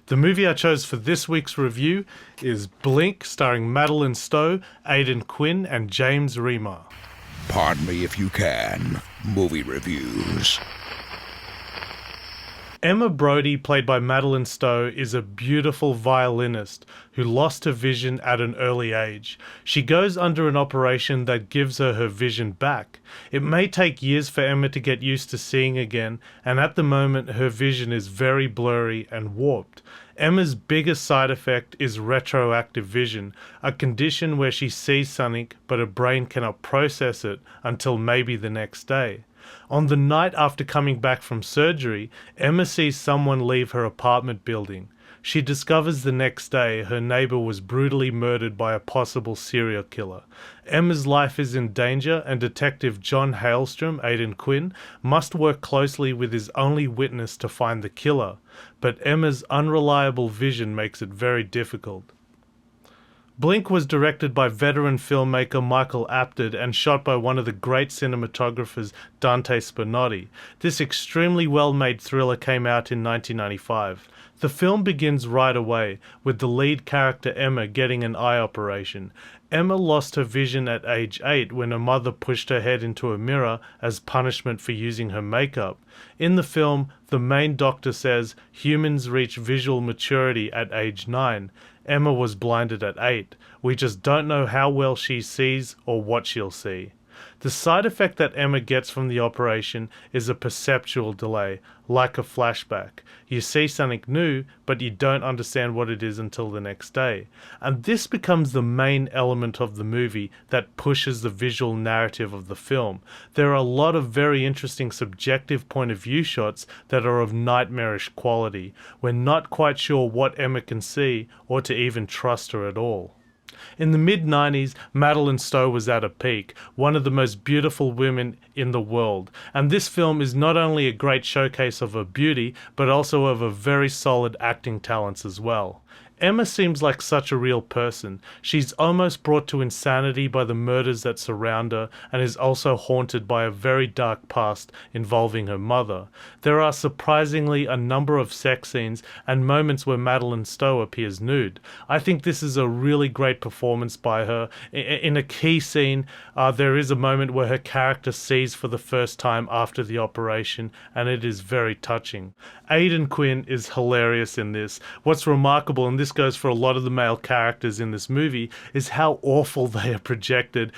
The movie I chose for this week's review is Blink, starring Madeleine Stowe, Aidan Quinn, and James Remar. Pardon me if you can. Movie reviews. Emma Brody, played by Madeleine Stowe, is a beautiful violinist who lost her vision at an early age. She goes under an operation that gives her her vision back. It may take years for Emma to get used to seeing again, and at the moment her vision is very blurry and warped. Emma's biggest side effect is retroactive vision, a condition where she sees something but her brain cannot process it until maybe the next day. On the night after coming back from surgery, Emma sees someone leave her apartment building. She discovers the next day her neighbor was brutally murdered by a possible serial killer. Emma's life is in danger, and Detective John Hailstrom, Aidan Quinn, must work closely with his only witness to find the killer. But Emma's unreliable vision makes it very difficult. Blink was directed by veteran filmmaker Michael Apted and shot by one of the great cinematographers Dante Spinotti. This extremely well-made thriller came out in 1995. The film begins right away, with the lead character Emma getting an eye operation. Emma lost her vision at age 8 when her mother pushed her head into a mirror as punishment for using her makeup. In the film, the main doctor says humans reach visual maturity at age 9. Emma was blinded at 8. We just don't know how well she sees or what she'll see. The side effect that Emma gets from the operation is a perceptual delay, like a flashback. You see something new, but you don't understand what it is until the next day. And this becomes the main element of the movie that pushes the visual narrative of the film. There are a lot of very interesting subjective point of view shots that are of nightmarish quality. We're not quite sure what Emma can see or to even trust her at all. In the mid-90s, Madeleine Stowe was at a peak, one of the most beautiful women in the world, and this film is not only a great showcase of her beauty, but also of her very solid acting talents as well. Emma seems like such a real person. She's almost brought to insanity by the murders that surround her, and is also haunted by a very dark past involving her mother. There are surprisingly a number of sex scenes and moments where Madeleine Stowe appears nude. I think this is a really great performance by her. In a key scene, there is a moment where her character sees for the first time after the operation, and it is very touching. Aidan Quinn is hilarious in this. What's remarkable, and this goes for a lot of the male characters in this movie, is how awful they are projected,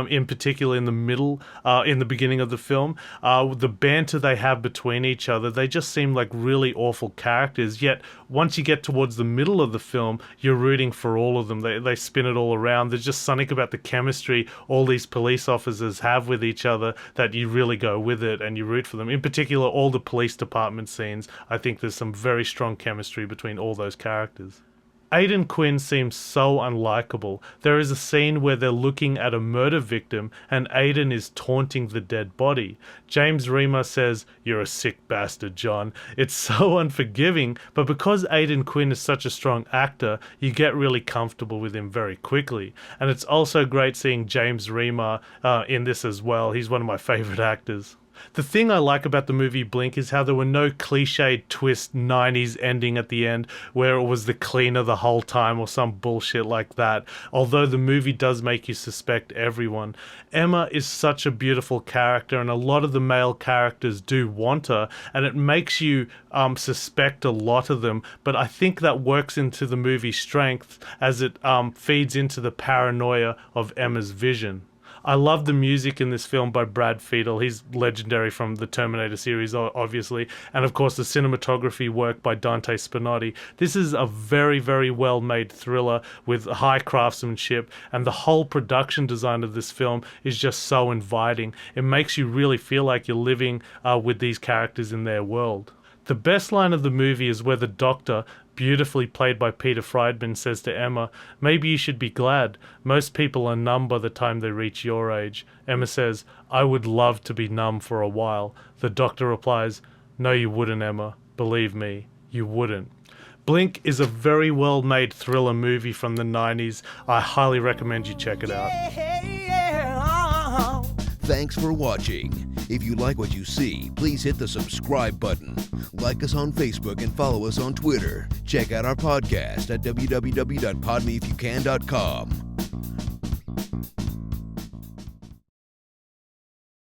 in particular in the middle, in the beginning of the film. The banter they have between each other, they just seem like really awful characters, yet once you get towards the middle of the film, you're rooting for all of them. They spin it all around. There's just something about the chemistry all these police officers have with each other that you really go with it and you root for them. In particular, all the police department scenes, I think there's some very strong chemistry between all those characters. Aidan Quinn seems so unlikable. There is a scene where they're looking at a murder victim and Aidan is taunting the dead body. James Remar says, "You're a sick bastard, John." It's so unforgiving, but because Aidan Quinn is such a strong actor, you get really comfortable with him very quickly. And it's also great seeing James Remar in this as well. He's one of my favourite actors. The thing I like about the movie Blink is how there were no cliched twist 90s ending at the end where it was the cleaner the whole time or some bullshit like that, although the movie does make you suspect everyone. Emma is such a beautiful character, and a lot of the male characters do want her, and it makes you suspect a lot of them, but I think that works into the movie's strength as it feeds into the paranoia of Emma's vision. I love the music in this film by Brad Fiedel. He's legendary from the Terminator series, obviously. And of course, the cinematography work by Dante Spinotti. This is a very, very well-made thriller with high craftsmanship. And the whole production design of this film is just so inviting. It makes you really feel like you're living with these characters in their world. The best line of the movie is where the doctor, beautifully played by Peter Friedman, says to Emma, "Maybe you should be glad. Most people are numb by the time they reach your age." Emma says, "I would love to be numb for a while." The doctor replies, "No, you wouldn't, Emma. Believe me, you wouldn't." Blink is a very well-made thriller movie from the 90s. I highly recommend you check it out. Thanks for watching. If you like what you see, please hit the subscribe button. Like us on Facebook and follow us on Twitter. Check out our podcast at www.podmeifyoucan.com.